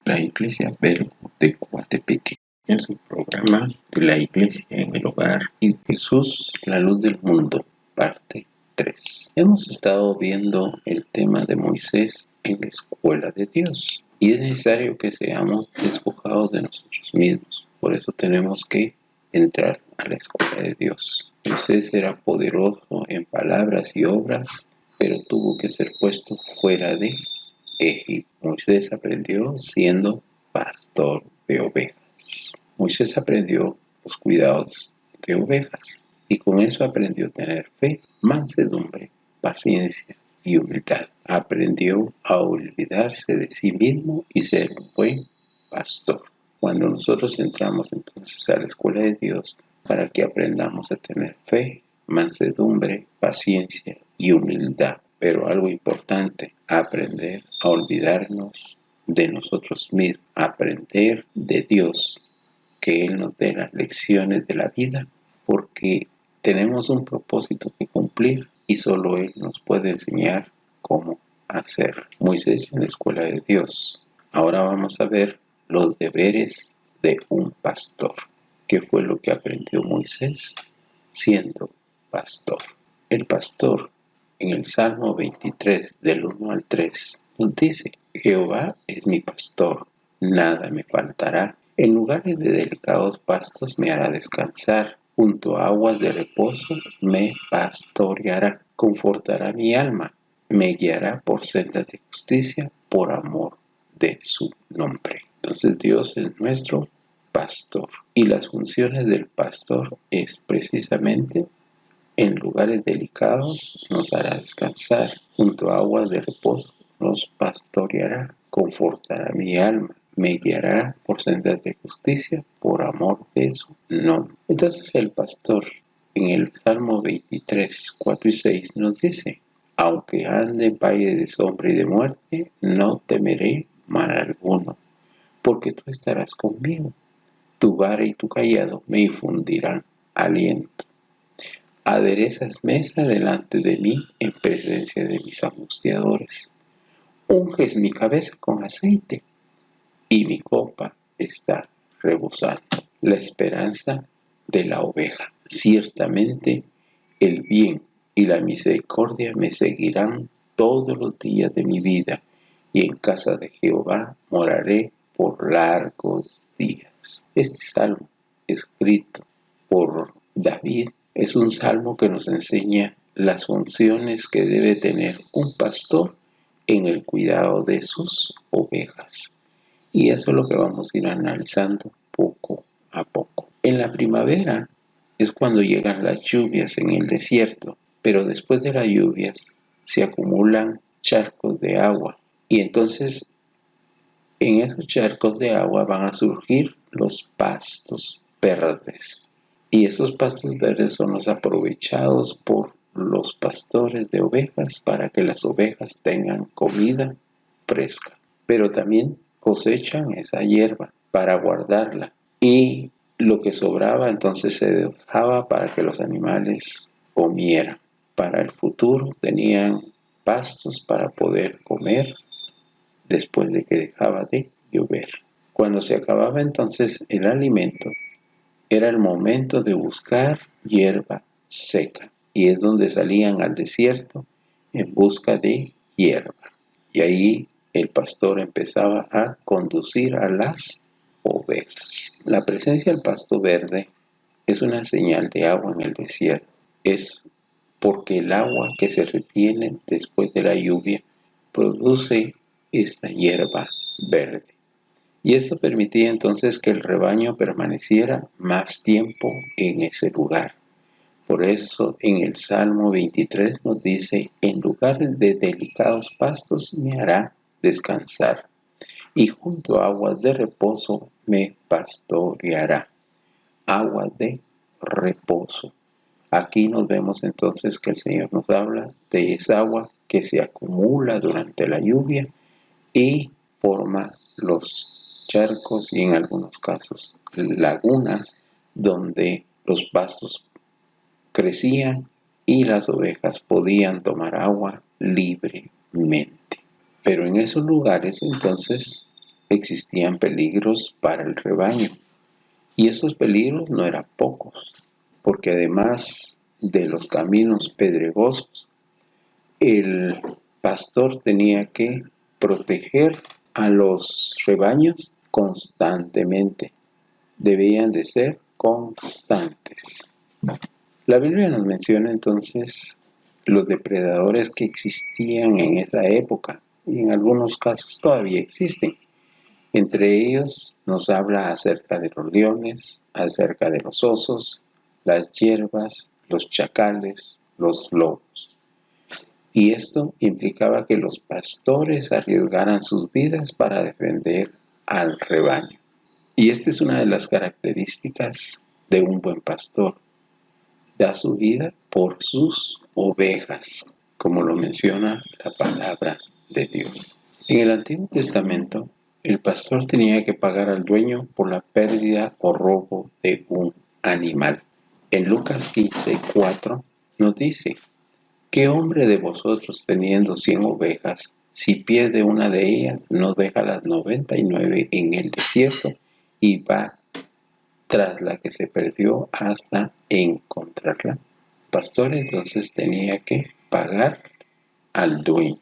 la Iglesia Verbo de Coatepeque. En su programa de la Iglesia en el Hogar y Jesús, la Luz del Mundo, parte 3. Hemos estado viendo el tema de Moisés en la escuela de Dios y es necesario que seamos despojados de nosotros mismos. Por eso tenemos que entrar a la escuela de Dios. Moisés era poderoso en palabras y obras, pero tuvo que ser puesto fuera de Egipto. Moisés aprendió siendo pastor de ovejas. Moisés aprendió los cuidados de ovejas y con eso aprendió a tener fe, mansedumbre, paciencia y humildad. Aprendió a olvidarse de sí mismo y ser un buen pastor. Cuando nosotros entramos entonces a la escuela de Dios para que aprendamos a tener fe, mansedumbre, paciencia y humildad. Pero algo importante, aprender a olvidarnos de nosotros mismos, aprender de Dios, que Él nos dé las lecciones de la vida, porque tenemos un propósito que cumplir y solo Él nos puede enseñar cómo hacer. Moisés en la escuela de Dios. Ahora vamos a ver los deberes de un pastor. ¿Qué fue lo que aprendió Moisés siendo pastor? El pastor en el Salmo 23 del 1 al 3 nos dice: Jehová es mi pastor, nada me faltará. En lugares de delicados pastos me hará descansar, junto a aguas de reposo me pastoreará, confortará mi alma, me guiará por sendas de justicia por amor de su nombre. Entonces Dios es nuestro pastor y las funciones del pastor es precisamente: en lugares delicados nos hará descansar, junto a aguas de reposo nos pastoreará, confortará mi alma, me guiará por sendas de justicia por amor de su nombre. Entonces el pastor en el Salmo 23, 4 y 6 nos dice: aunque ande en valle de sombra y de muerte, no temeré mal alguno, porque tú estarás conmigo. Tu vara y tu cayado me infundirán aliento. Aderezas mesa delante de mí en presencia de mis angustiadores. Unges mi cabeza con aceite y mi copa está rebosando. La esperanza de la oveja. Ciertamente el bien y la misericordia me seguirán todos los días de mi vida, y en casa de Jehová moraré por largos días. Este salmo, escrito por David, es un salmo que nos enseña las funciones que debe tener un pastor en el cuidado de sus ovejas. Y eso es lo que vamos a ir analizando poco a poco. En la primavera es cuando llegan las lluvias en el desierto, pero después de las lluvias se acumulan charcos de agua y entonces en esos charcos de agua van a surgir los pastos verdes. Y esos pastos verdes son los aprovechados por los pastores de ovejas para que las ovejas tengan comida fresca. Pero también cosechan esa hierba para guardarla y lo que sobraba entonces se dejaba para que los animales comieran. Para el futuro tenían pastos para poder comer después de que dejaba de llover. Cuando se acababa entonces el alimento, era el momento de buscar hierba seca y es donde salían al desierto en busca de hierba. Y ahí el pastor empezaba a conducir a las ovejas. La presencia del pasto verde es una señal de agua en el desierto. Es porque el agua que se retiene después de la lluvia produce esta hierba verde. Y esto permitía entonces que el rebaño permaneciera más tiempo en ese lugar. Por eso en el Salmo 23 nos dice: en lugares de delicados pastos me hará descansar, y junto a aguas de reposo me pastoreará. Aguas de reposo. Aquí nos vemos entonces que el Señor nos habla de esa agua que se acumula durante la lluvia y forma los charcos y en algunos casos lagunas donde los pastos crecían y las ovejas podían tomar agua libremente. Pero en esos lugares entonces existían peligros para el rebaño. Y esos peligros no eran pocos, porque además de los caminos pedregosos, el pastor tenía que proteger a los rebaños constantemente. Debían de ser constantes. La Biblia nos menciona entonces los depredadores que existían en esa época y en algunos casos todavía existen. Entre ellos nos habla acerca de los leones, acerca de los osos, las hierbas, los chacales, los lobos. Y esto implicaba que los pastores arriesgaran sus vidas para defender al rebaño. Y esta es una de las características de un buen pastor. Da su vida por sus ovejas, como lo menciona la palabra de Dios. En el Antiguo Testamento, el pastor tenía que pagar al dueño por la pérdida o robo de un animal. En Lucas 15:4 nos dice: ¿qué hombre de vosotros teniendo 100 ovejas, si pierde una de ellas, no deja las 99 en el desierto y va tras la que se perdió hasta encontrarla? El pastor entonces tenía que pagar al dueño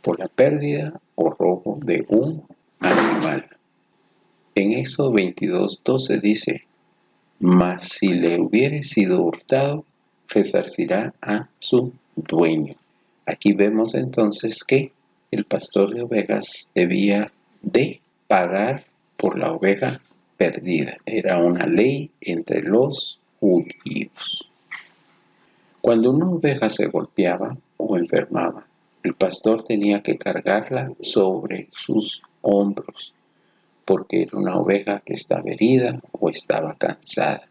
por la pérdida o robo de un animal. En Éxodo 22:12 dice: mas si le hubiere sido hurtado, resarcirá a su dueño. Aquí vemos entonces que el pastor de ovejas debía de pagar por la oveja perdida. Era una ley entre los judíos. Cuando una oveja se golpeaba o enfermaba, el pastor tenía que cargarla sobre sus hombros, porque era una oveja que estaba herida o estaba cansada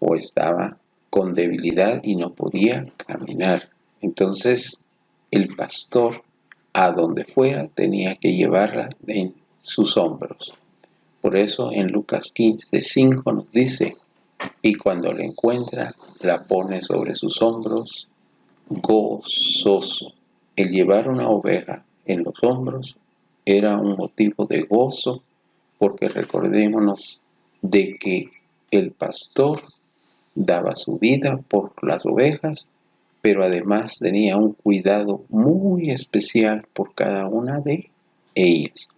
o estaba con debilidad y no podía caminar. Entonces el pastor, a donde fuera, tenía que llevarla en sus hombros. Por eso en Lucas 15:5 nos dice: y cuando la encuentra, la pone sobre sus hombros gozoso. El llevar una oveja en los hombros era un motivo de gozo, porque recordémonos de que el pastor daba su vida por las ovejas, pero además tenía un cuidado muy especial por cada una de ellas.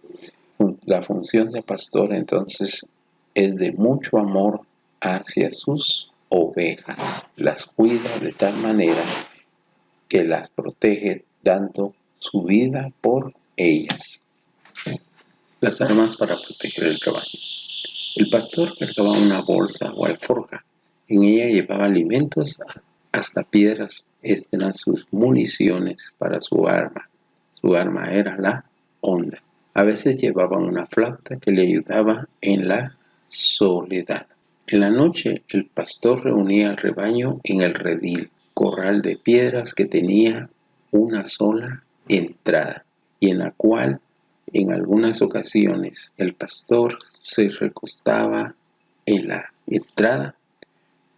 La función de pastor entonces es de mucho amor hacia sus ovejas. Las cuida de tal manera que las protege dando su vida por ellas. Las armas para proteger el rebaño. El pastor cargaba una bolsa o alforja. En ella llevaba alimentos, hasta piedras. Estas eran sus municiones para su arma. Su arma era la honda. A veces llevaba una flauta que le ayudaba en la soledad. En la noche el pastor reunía al rebaño en el redil, corral de piedras que tenía una sola entrada y en la cual en algunas ocasiones el pastor se recostaba en la entrada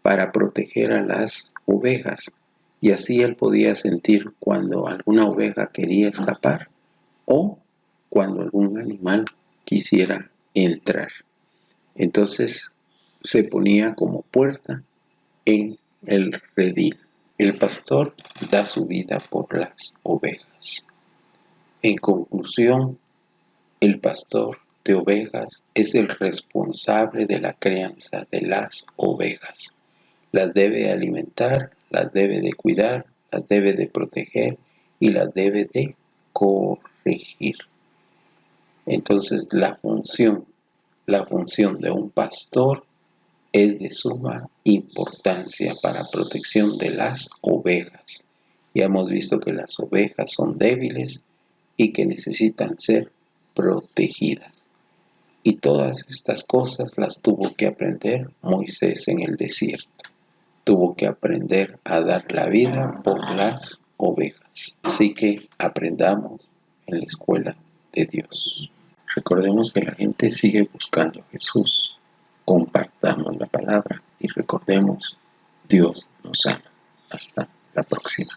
para proteger a las ovejas, y así él podía sentir cuando alguna oveja quería escapar o cuando algún animal quisiera entrar. Entonces se ponía como puerta en el redil. El pastor da su vida por las ovejas. En conclusión, el pastor de ovejas es el responsable de la crianza de las ovejas. Las debe alimentar, las debe de cuidar, las debe de proteger y las debe de corregir. Entonces la función de un pastor es de suma importancia para protección de las ovejas. Ya hemos visto que las ovejas son débiles y que necesitan ser protegidas. Y todas estas cosas las tuvo que aprender Moisés en el desierto. Tuvo que aprender a dar la vida por las ovejas. Así que aprendamos en la escuela de Dios. Recordemos que la gente sigue buscando a Jesús. Compartamos la palabra y recordemos, Dios nos ama. Hasta la próxima.